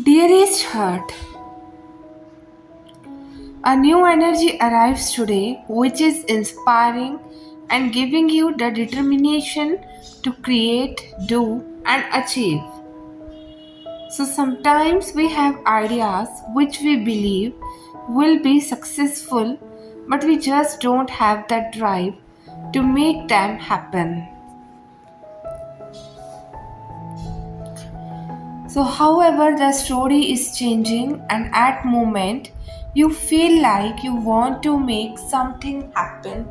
Dearest heart, a new energy arrives today which is inspiring and giving you the determination to create, do, and achieve. So sometimes we have ideas which we believe will be successful, but we just don't have that drive to make them happen. So, however, the story is changing, and at moment you feel like you want to make something happen.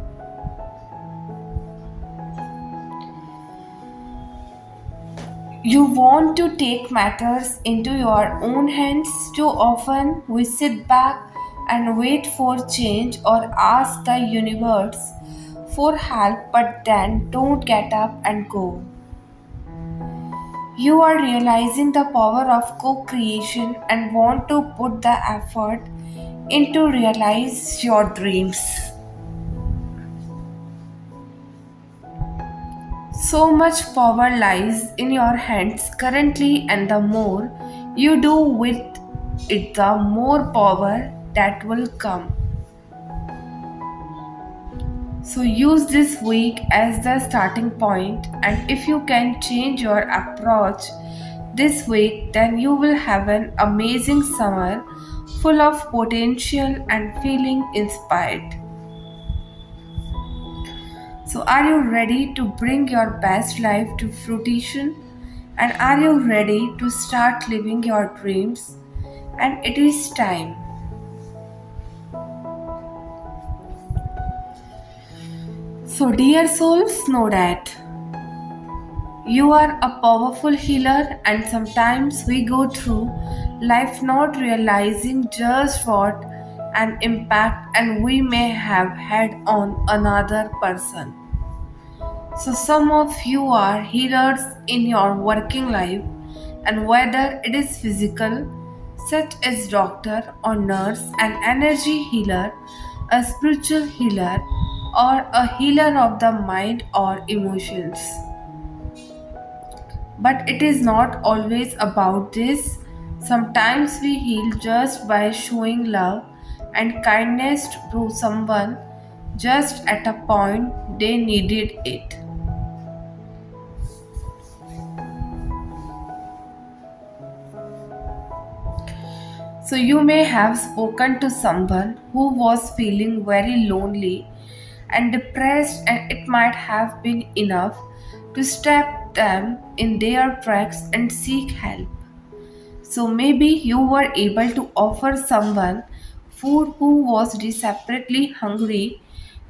You want to take matters into your own hands. Too often we sit back and wait for change or ask the universe for help, but then don't get up and go. You are realizing the power of co creation and want to put the effort into realize your dreams. So much power lies in your hands currently, and the more you do with it, the more power that will come. So, use this week as the starting point, and if you can change your approach this week, then you will have an amazing summer full of potential and feeling inspired. So, are you ready to bring your best life to fruition? And are you ready to start living your dreams? And it is time. So, dear souls, know that you are a powerful healer, and sometimes we go through life not realizing just what an impact and we may have had on another person. So, some of you are healers in your working life, and whether it is physical, such as doctor or nurse, an energy healer, a spiritual healer, or a healer of the mind or emotions. But it is not always about this. Sometimes we heal just by showing love and kindness to someone just at a point they needed it. So, you may have spoken to someone who was feeling very lonely and depressed, and it might have been enough to step them in their tracks and seek help. So, maybe you were able to offer someone food who was desperately hungry.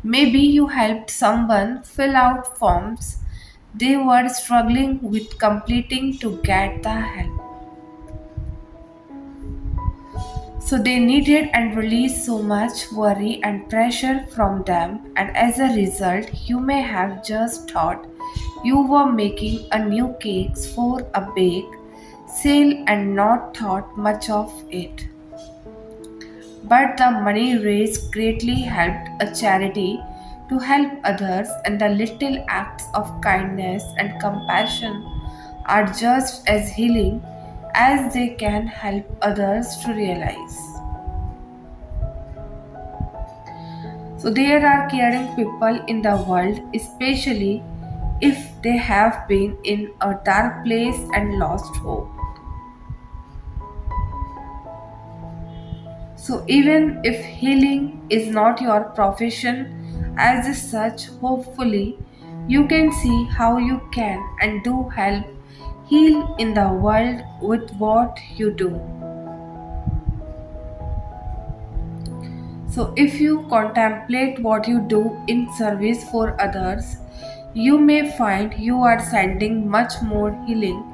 Maybe you helped someone fill out forms they were struggling with completing to get the help. So they needed and released so much worry and pressure from them, and as a result, you may have just thought you were making a new cakes for a bake sale and not thought much of it. But the money raised greatly helped a charity to help others, and the little acts of kindness and compassion are just as healing as they can help others to realize. So there are caring people in the world, especially if they have been in a dark place and lost hope. So even if healing is not your profession as such, hopefully you can see how you can and do help heal in the world with what you do. So, if you contemplate what you do in service for others, you may find you are sending much more healing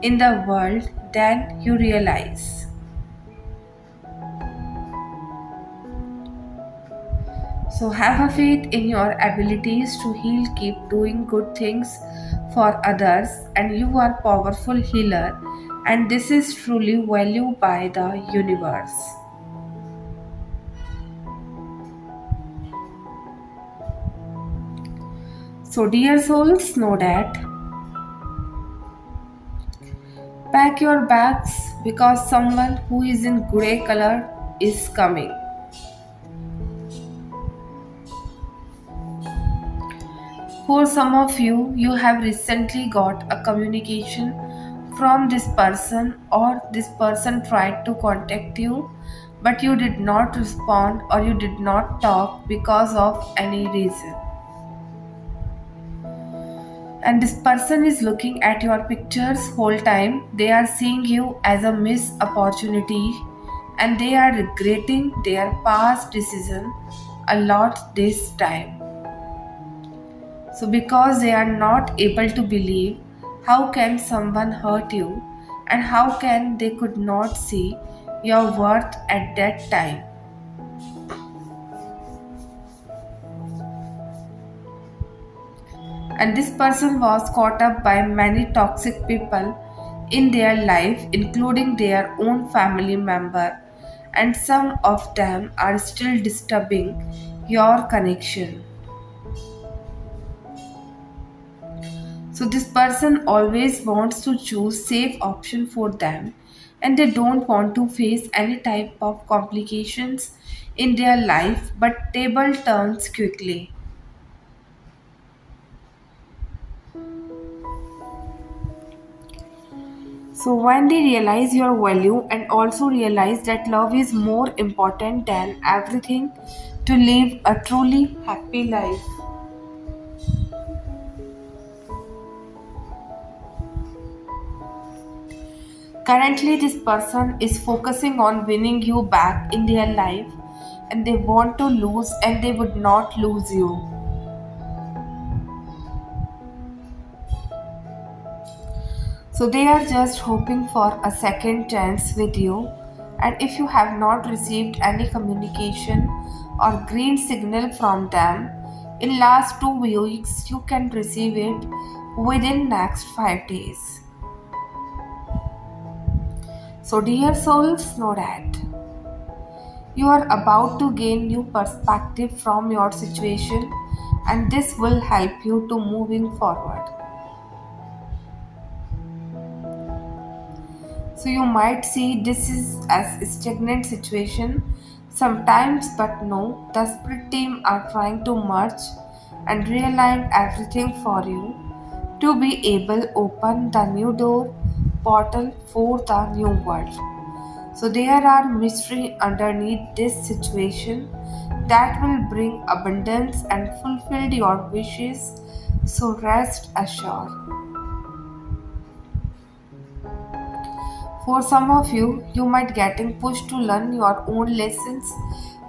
in the world than you realize. So, have a faith in your abilities to heal, keep doing good things for others, and you are powerful healer, and this is truly valued by the universe. So, dear souls, know that Pack your bags because someone who is in grey color is coming. For some of you, you have recently got a communication from this person, or this person tried to contact you, but you did not respond or you did not talk because of any reason. And this person is looking at your pictures whole time. They are seeing you as a missed opportunity, and they are regretting their past decision a lot this time. So, because they are not able to believe, how can someone hurt you, and how can they could not see your worth at that time? And this person was caught up by many toxic people in their life, including their own family member, and some of them are still disturbing your connection. So this person always wants to choose safe option for them, and they don't want to face any type of complications in their life, but table turns quickly. So when they realize your value and also realize that love is more important than everything to live a truly happy life. Currently, this person is focusing on winning you back in their life, and they want to lose and they would not lose you. So they are just hoping for a second chance with you. And if you have not received any communication or green signal from them in last 2 weeks, you can receive it within next 5 days. So dear souls, know that you are about to gain new perspective from your situation, and this will help you to moving forward. So you might see this is as a stagnant situation sometimes, but no, the spirit team are trying to merge and realign everything for you to be able open the new door portal for the new world. So there are mystery underneath this situation that will bring abundance and fulfill your wishes. So rest assured. For some of you, you might getting pushed to learn your own lessons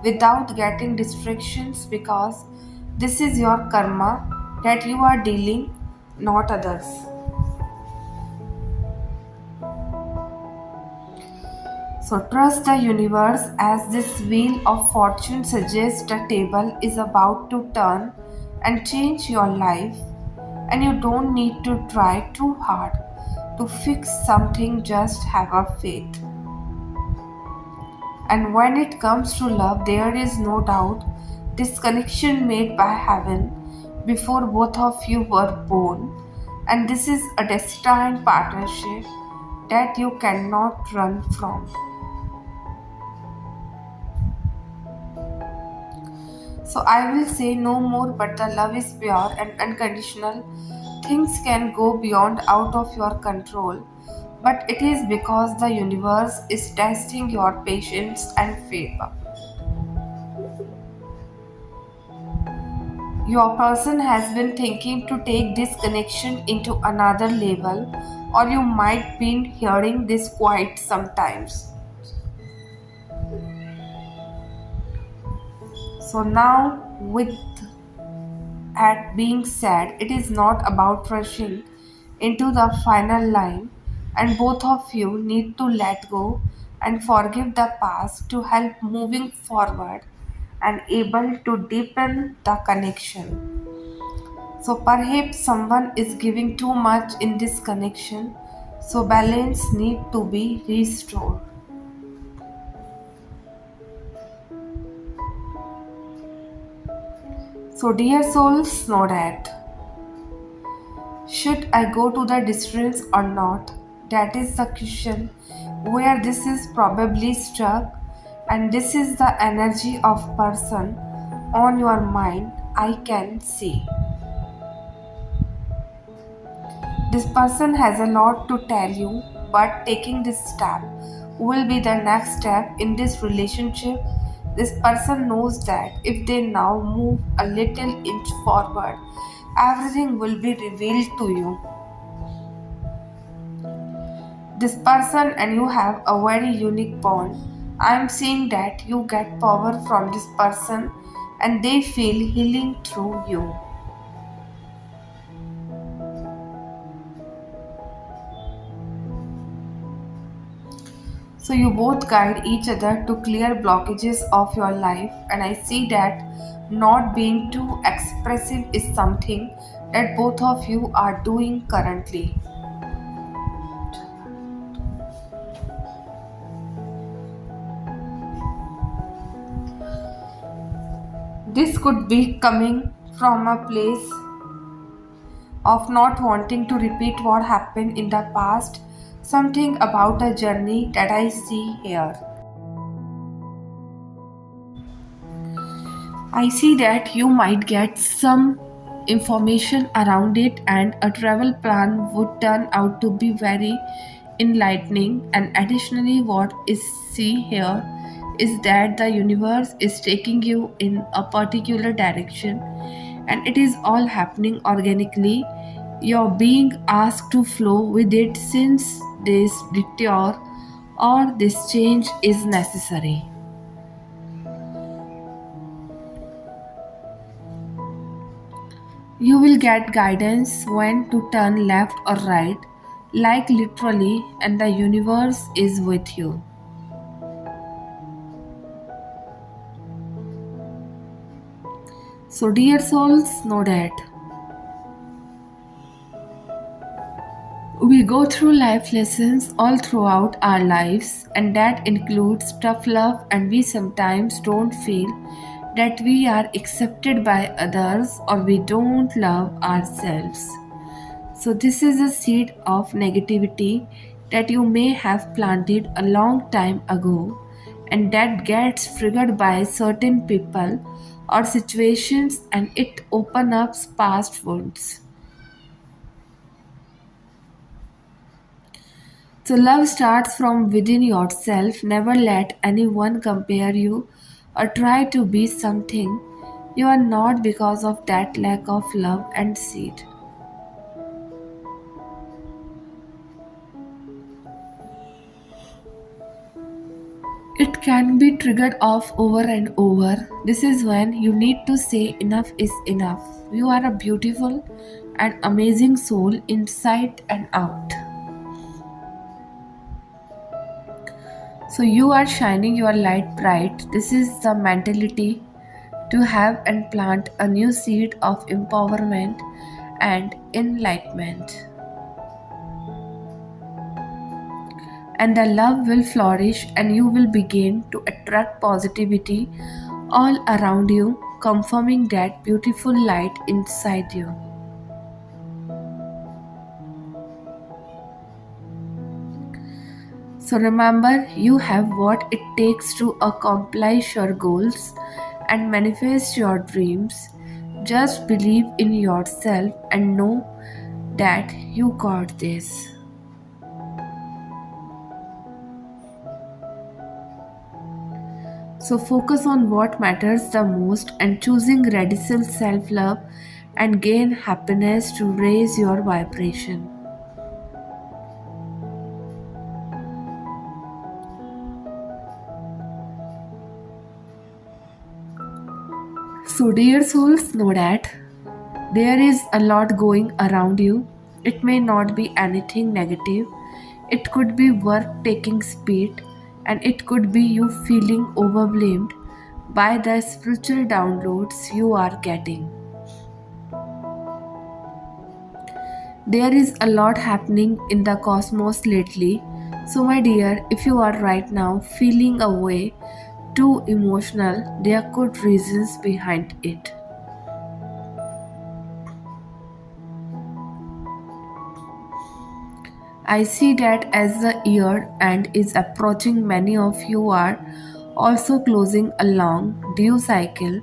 without getting distractions, because this is your karma that you are dealing, not others. So trust the universe, as this wheel of fortune suggests the table is about to turn and change your life, and you don't need to try too hard to fix something, just have a faith. And when it comes to love, there is no doubt this connection made by heaven before both of you were born, and this is a destined partnership that you cannot run from. So I will say no more, but the love is pure and unconditional. Things can go beyond out of your control, but it is because the universe is testing your patience and faith. Your person has been thinking to take this connection into another level, or you might be hearing this quite sometimes. So now, with that being said, it is not about rushing into the final line, and both of you need to let go and forgive the past to help moving forward and able to deepen the connection. So perhaps someone is giving too much in this connection, so balance need to be restored. So dear souls, know that should I go to the distance or not? That is the question where this is probably struck, and this is the energy of person on your mind. I can see. This person has a lot to tell you, but taking this step will be the next step in this relationship. This person knows that if they now move a little inch forward, everything will be revealed to you. This person and you have a very unique bond. I am seeing that you get power from this person and they feel healing through you. So you both guide each other to clear blockages of your life, and I see that not being too expressive is something that both of you are doing currently. This could be coming from a place of not wanting to repeat what happened in the past, something about a journey that I see here. I see that you might get some information around it, and a travel plan would turn out to be very enlightening. And additionally, what is see here is that the universe is taking you in a particular direction, and it is all happening organically. You're being asked to flow with it since this detour or this change is necessary. You will get guidance when to turn left or right, like literally, and the universe is with you. So, dear souls, know that we go through life lessons all throughout our lives, and that includes tough love, and we sometimes don't feel that we are accepted by others or we don't love ourselves. So, this is a seed of negativity that you may have planted a long time ago, and that gets triggered by certain people or situations, and it opens up past wounds. So, love starts from within yourself. Never let anyone compare you or try to be something you are not because of that lack of love and seed. It can be triggered off over and over. This is when you need to say enough is enough. You are a beautiful and amazing soul inside and out. So you are shining your light bright. This is the mentality to have and plant a new seed of empowerment and enlightenment. And the love will flourish, and you will begin to attract positivity all around you, confirming that beautiful light inside you. So remember, you have what it takes to accomplish your goals and manifest your dreams. Just believe in yourself and know that you got this. So focus on what matters the most and choosing radical self-love and gain happiness to raise your vibration. So dear souls, know that there is a lot going around you. It may not be anything negative. It could be work taking speed, and it could be you feeling overwhelmed by the spiritual downloads you are getting. There is a lot happening in the cosmos lately. So, my dear, if you are right now feeling a way too emotional, there are good reasons behind it. I see that as the year end is approaching, many of you are also closing a long due cycle,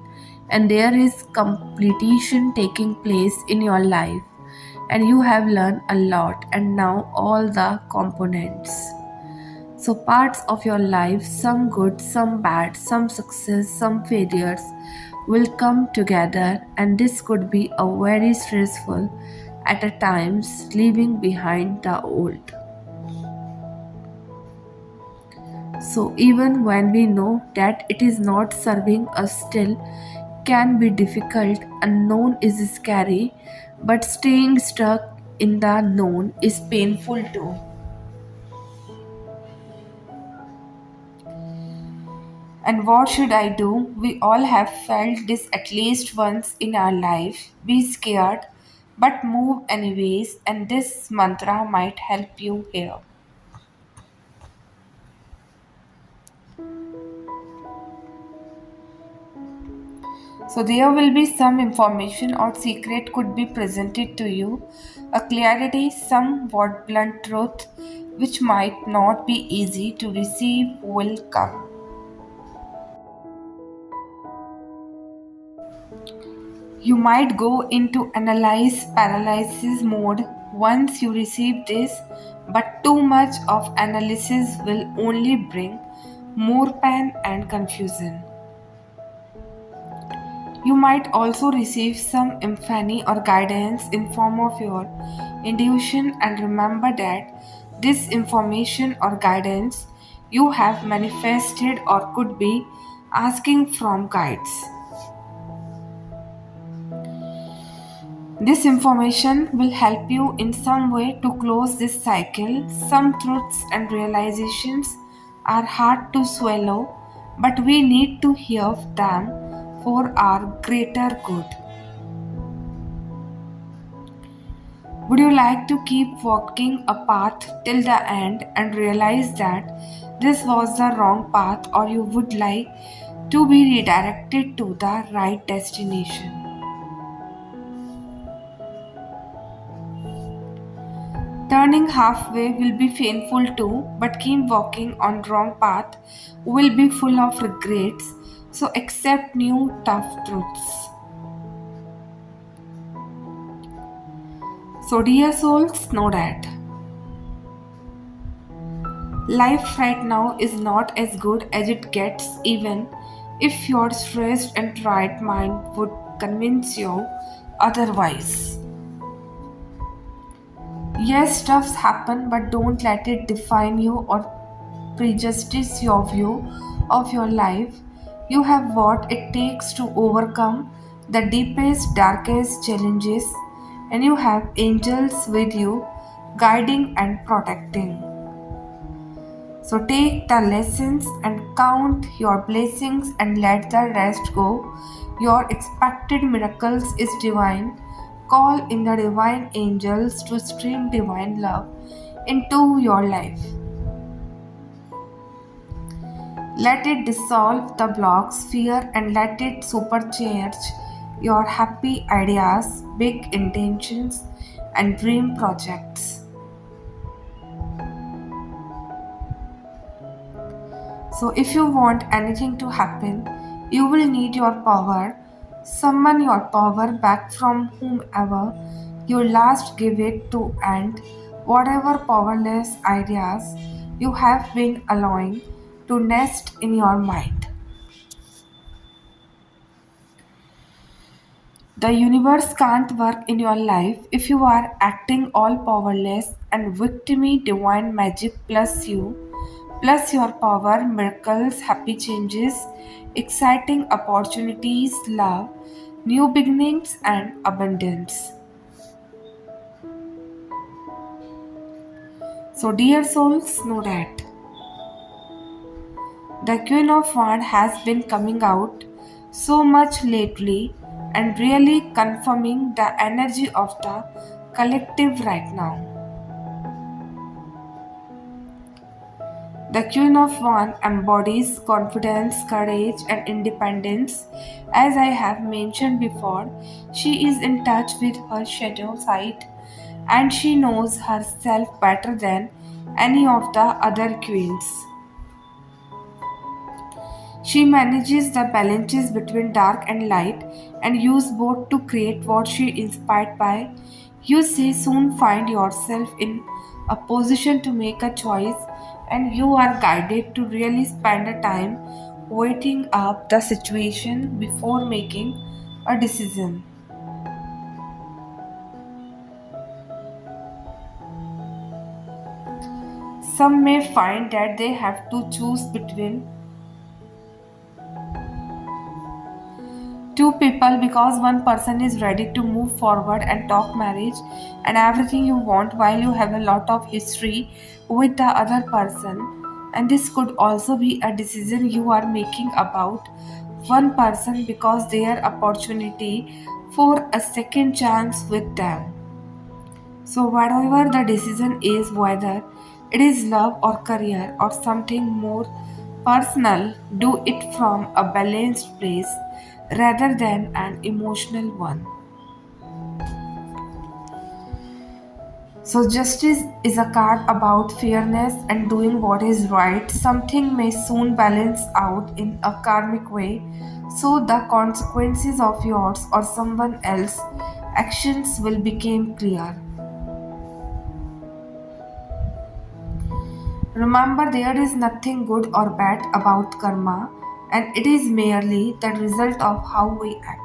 and there is completion taking place in your life, and you have learned a lot, and now all the components. So, parts of your life, some good, some bad, some success, some failures, will come together, and this could be a very stressful at a times, leaving behind the old. So, even when we know that it is not serving us, still can be difficult. Unknown is scary, but staying stuck in the known is painful too. And what should I do? We all have felt this at least once in our life. Be scared, but move anyways, and this mantra might help you here. So, there will be some information or secret could be presented to you, a clarity, somewhat blunt truth, which might not be easy to receive, will come. You might go into analyze paralysis mode once you receive this, but too much of analysis will only bring more pain and confusion. You might also receive some epiphany or guidance in form of your intuition, and remember that this information or guidance you have manifested or could be asking from guides. This information will help you in some way to close this cycle. Some truths and realizations are hard to swallow, but we need to hear them for our greater good. Would you like to keep walking a path till the end and realize that this was the wrong path, or you would like to be redirected to the right destination? Turning halfway will be painful too, but keep walking on wrong path will be full of regrets. So accept new tough truths. So dear souls, know that life right now is not as good as it gets, even if your stressed and tired mind would convince you otherwise. Yes, stuffs happen, but don't let it define you or prejudice your view of your life. You have what it takes to overcome the deepest, darkest challenges, and you have angels with you, guiding and protecting. So take the lessons and count your blessings and let the rest go. Your expected miracles is divine. Call in the divine angels to stream divine love into your life. Let it dissolve the blocks, fear, and let it supercharge your happy ideas, big intentions, and dream projects. So, if you want anything to happen, you will need your power. Summon your power back from whomever you last gave it to, and whatever powerless ideas you have been allowing to nest in your mind. The universe can't work in your life if you are acting all powerless, and victimy divine magic plus your power, miracles, happy changes, exciting opportunities, love, new beginnings, and abundance. So, dear souls, know that the Queen of Wands has been coming out so much lately and really confirming the energy of the collective right now. The Queen of Wands embodies confidence, courage, and independence. As I have mentioned before, she is in touch with her shadow side, and she knows herself better than any of the other queens. She manages the balances between dark and light and use both to create what she inspired by. You say soon find yourself in a position to make a choice and you are guided to really spend a time weighting up the situation before making a decision. Some may find that they have to choose between two people because one person is ready to move forward and talk marriage and everything you want while you have a lot of history with the other person, and this could also be a decision you are making about one person because their opportunity for a second chance with them. So whatever the decision is, whether it is love or career or something more personal, do it from a balanced place rather than an emotional one. So justice is a card about fairness and doing what is right. Something may soon balance out in a karmic way, so the consequences of yours or someone else's actions will become clear. Remember, there is nothing good or bad about karma, and it is merely the result of how we act.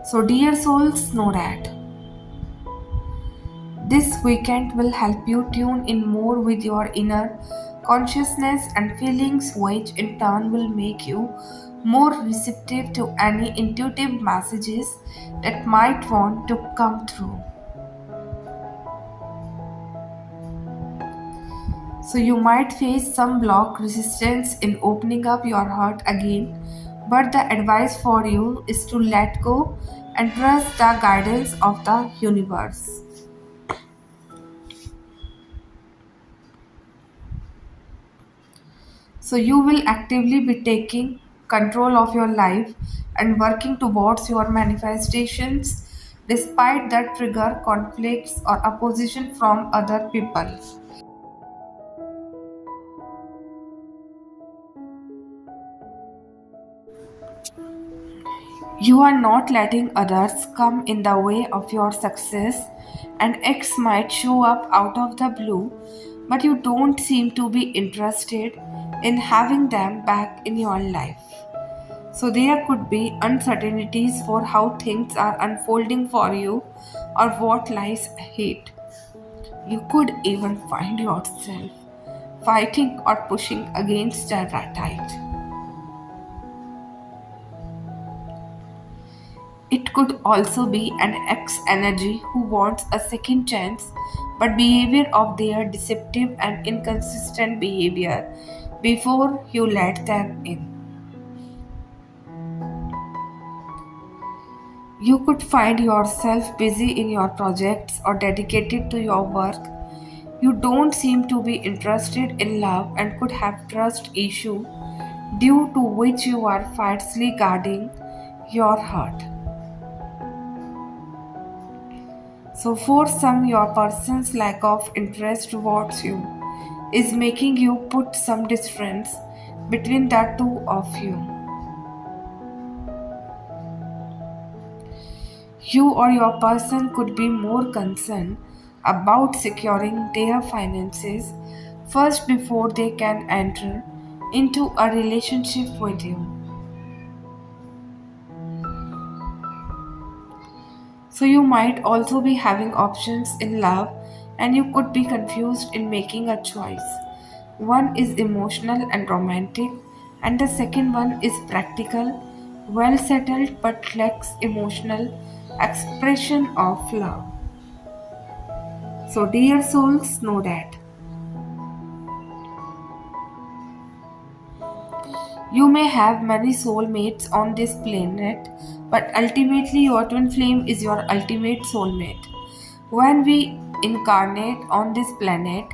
So, dear souls, know that this weekend will help you tune in more with your inner consciousness and feelings, which in turn will make you more receptive to any intuitive messages that might want to come through. So you might face some block resistance in opening up your heart again, but the advice for you is to let go and trust the guidance of the universe. So you will actively be taking control of your life and working towards your manifestations despite that trigger conflicts or opposition from other people. You are not letting others come in the way of your success. An ex might show up out of the blue, but you don't seem to be interested in having them back in your life. So there could be uncertainties for how things are unfolding for you or what lies ahead. You could even find yourself fighting or pushing against the tide. It could also be an ex energy who wants a second chance, but behavior of their deceptive and inconsistent behavior before you let them in. You could find yourself busy in your projects or dedicated to your work. You don't seem to be interested in love and could have trust issue due to which you are fiercely guarding your heart. So, for some, your person's lack of interest towards you is making you put some distance between the two of you. You or your person could be more concerned about securing their finances first before they can enter into a relationship with you. So, you might also be having options in love and you could be confused in making a choice. One is emotional and romantic, and the second one is practical, well settled but lacks emotional expression of love. So, dear souls, know that you may have many soulmates on this planet, but ultimately, your twin flame is your ultimate soulmate. When we incarnate on this planet,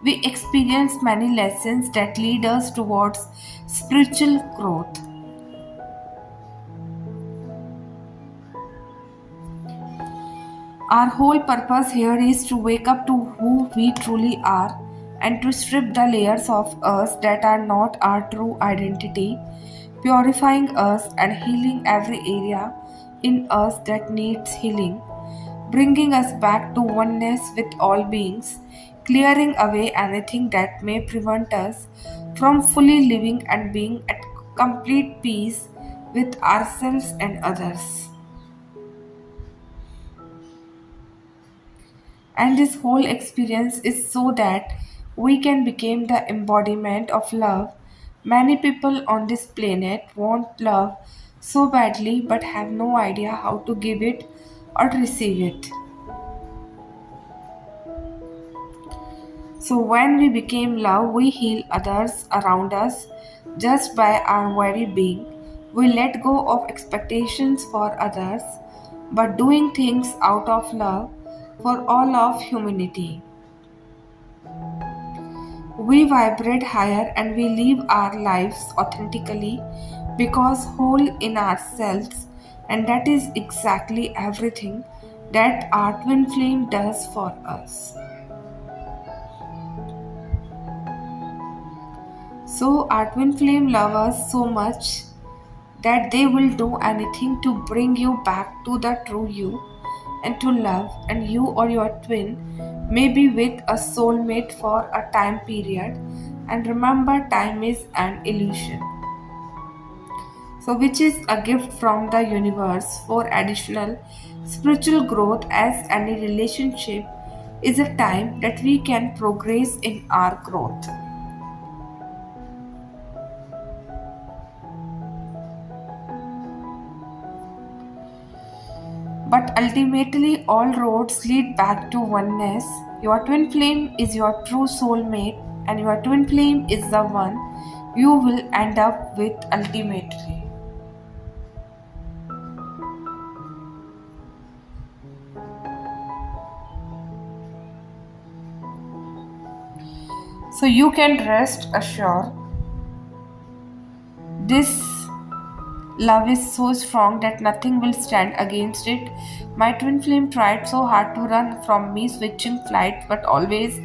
we experience many lessons that lead us towards spiritual growth. Our whole purpose here is to wake up to who we truly are and to strip the layers of us that are not our true identity, purifying us and healing every area in us that needs healing, bringing us back to oneness with all beings, clearing away anything that may prevent us from fully living and being at complete peace with ourselves and others. And this whole experience is so that we can become the embodiment of love. Many people on this planet want love so badly but have no idea how to give it or receive it. So, when we became love, we heal others around us just by our very being. We let go of expectations for others, but doing things out of love for all of humanity. We vibrate higher and we live our lives authentically because whole in ourselves, and that is exactly everything that our twin flame does for us. So, our twin flame love us so much that they will do anything to bring you back to the true you and to love, and you or your twin may be with a soulmate for a time period, and remember time is an illusion, so which is a gift from the universe for additional spiritual growth, as any relationship is a time that we can progress in our growth. But ultimately, all roads lead back to oneness. Your twin flame is your true soulmate, and your twin flame is the one you will end up with ultimately. So you can rest assured this love is so strong that nothing will stand against it. My twin flame tried so hard to run from me, switching flights, but always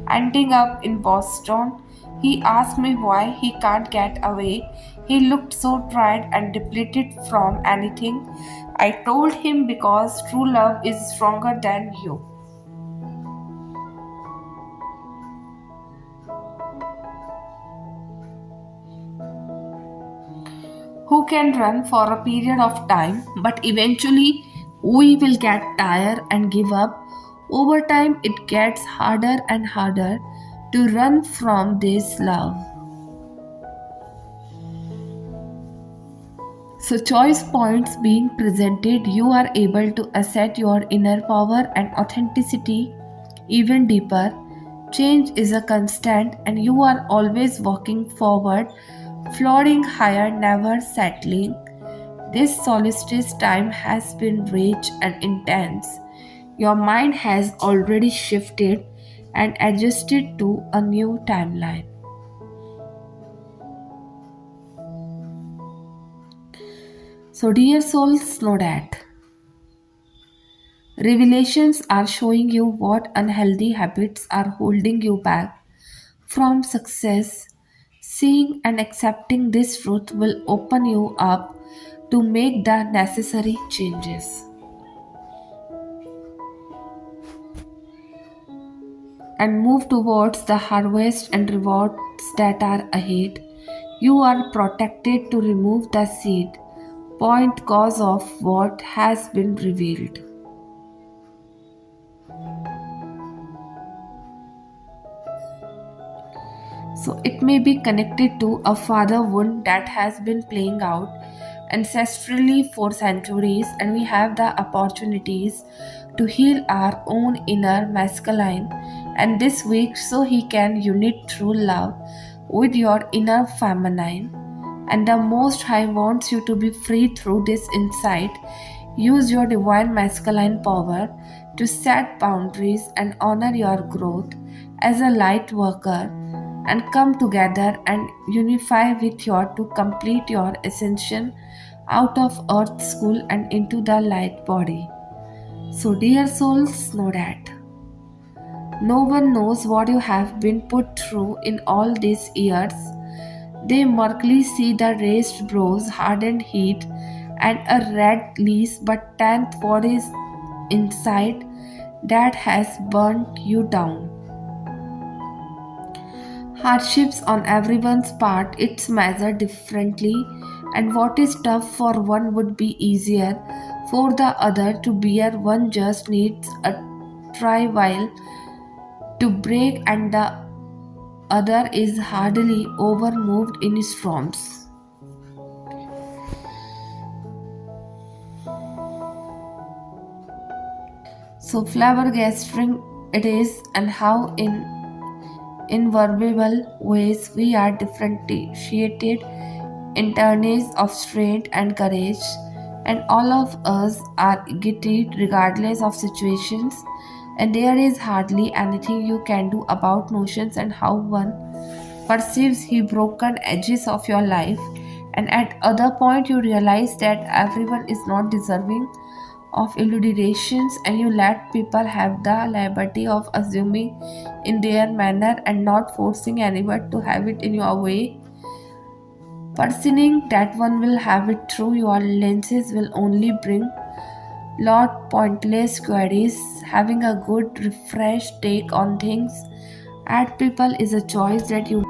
ending up in Boston. He asked me why he can't get away. He looked so tired and depleted from anything. I told him because true love is stronger than you. Who can run for a period of time, but eventually we will get tired and give up. Over time, it gets harder and harder to run from this love. So, choice points being presented, you are able to assert your inner power and authenticity even deeper. Change is a constant, and you are always walking forward, floating higher, never settling. This solstice time has been rich and intense. Your mind has already shifted and adjusted to a new timeline. So, dear souls, know that revelations are showing you what unhealthy habits are holding you back from success. Seeing and accepting this truth will open you up to make the necessary changes and move towards the harvest and rewards that are ahead. You are protected to remove the seed, point cause of what has been revealed. So it may be connected to a father wound that has been playing out ancestrally for centuries, and we have the opportunities to heal our own inner masculine and this week so he can unite true love with your inner feminine. And the Most High wants you to be free through this insight. Use your divine masculine power to set boundaries and honor your growth as a light worker, and come together and unify with your to complete your ascension out of earth school and into the light body. So, dear souls, know that no one knows what you have been put through in all these years. They murkily see the raised brows, hardened heat, and a red lease, but tenth what is inside that has burnt you down. Hardships on everyone's part, it's measured differently, and what is tough for one would be easier for the other to bear. One just needs a trial to break, and the other is hardly overmoved in storms. So flabbergasting it is, and how in inverbal ways we are differentiated in terms of strength and courage, and all of us are gifted regardless of situations, and there is hardly anything you can do about notions and how one perceives the broken edges of your life, and at other point you realize that everyone is not deserving of illuminations, and you let people have the liberty of assuming in their manner and not forcing anyone to have it in your way. Perceiving that one will have it through your lenses will only bring lot pointless queries. Having a good refreshed take on things at people is a choice that you,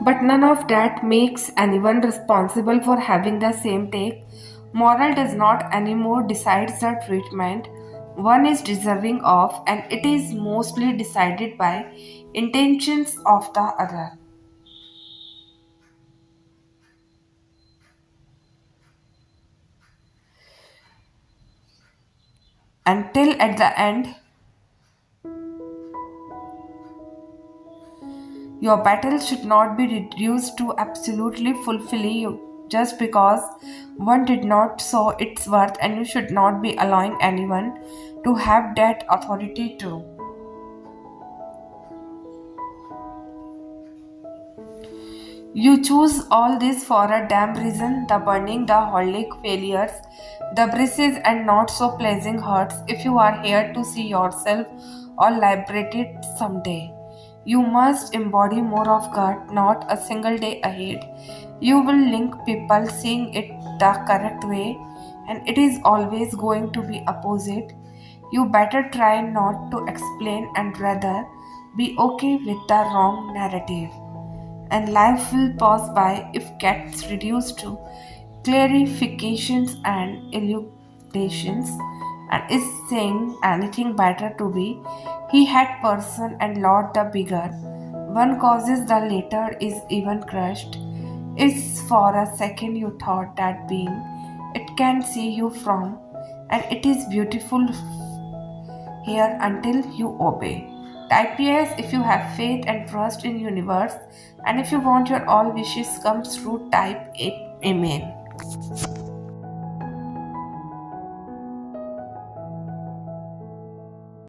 but none of that makes anyone responsible for having the same take. Moral does not anymore decide the treatment one is deserving of, and it is mostly decided by intentions of the other. Until at the end, your battle should not be reduced to absolutely fulfill you just because one did not saw its worth, and you should not be allowing anyone to have that authority too. You choose all this for a damn reason, the burning, the holic failures, the braces and not so pleasing hurts. If you are here to see yourself or liberated someday, you must embody more of God, not a single day ahead. You will link people seeing it the correct way, and it is always going to be opposite. You better try not to explain and rather be okay with the wrong narrative, and life will pass by if gets reduced to clarifications and elucidations, and is saying anything better to be he had person and lot the bigger one causes the later is even crushed. Is for a second you thought that being it can see you from, and it is beautiful here until you obey. Type yes if you have faith and trust in universe, and if you want your all wishes come through, type it amen.